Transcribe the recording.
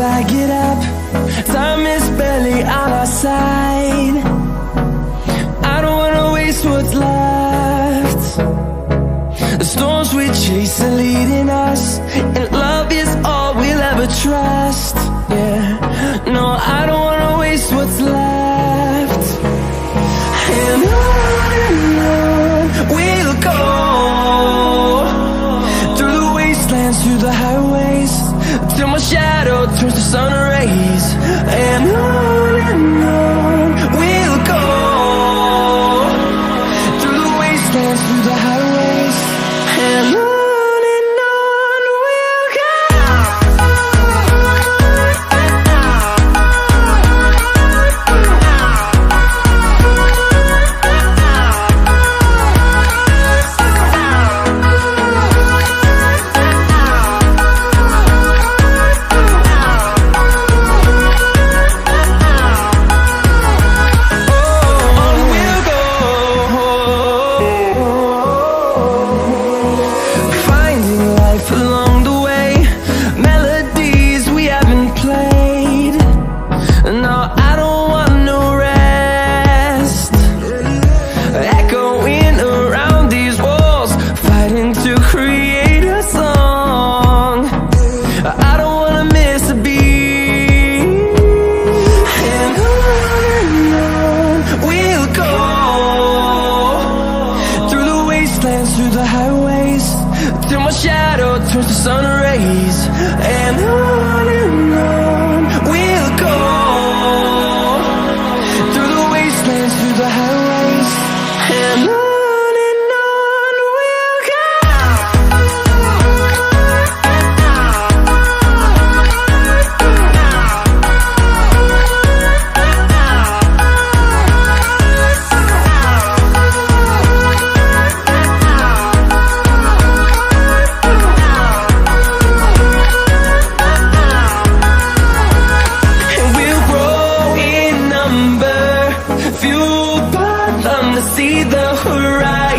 I get up. Time is barely on our side. I don't wanna waste what's left. The storms we chase are leading us, and love is all we'll ever trust. Yeah, no, I don't wanna waste what's left. And on we'll go, through the wastelands, through the highways, till my shadow turns to sun rays. And on we'll go, through the wastelands, through the highways, and on. Through the highways, till my shadow turns to sun rays. And on we'll go, through the wastelands, through the highways, and on. Fueled by them to see the horizon.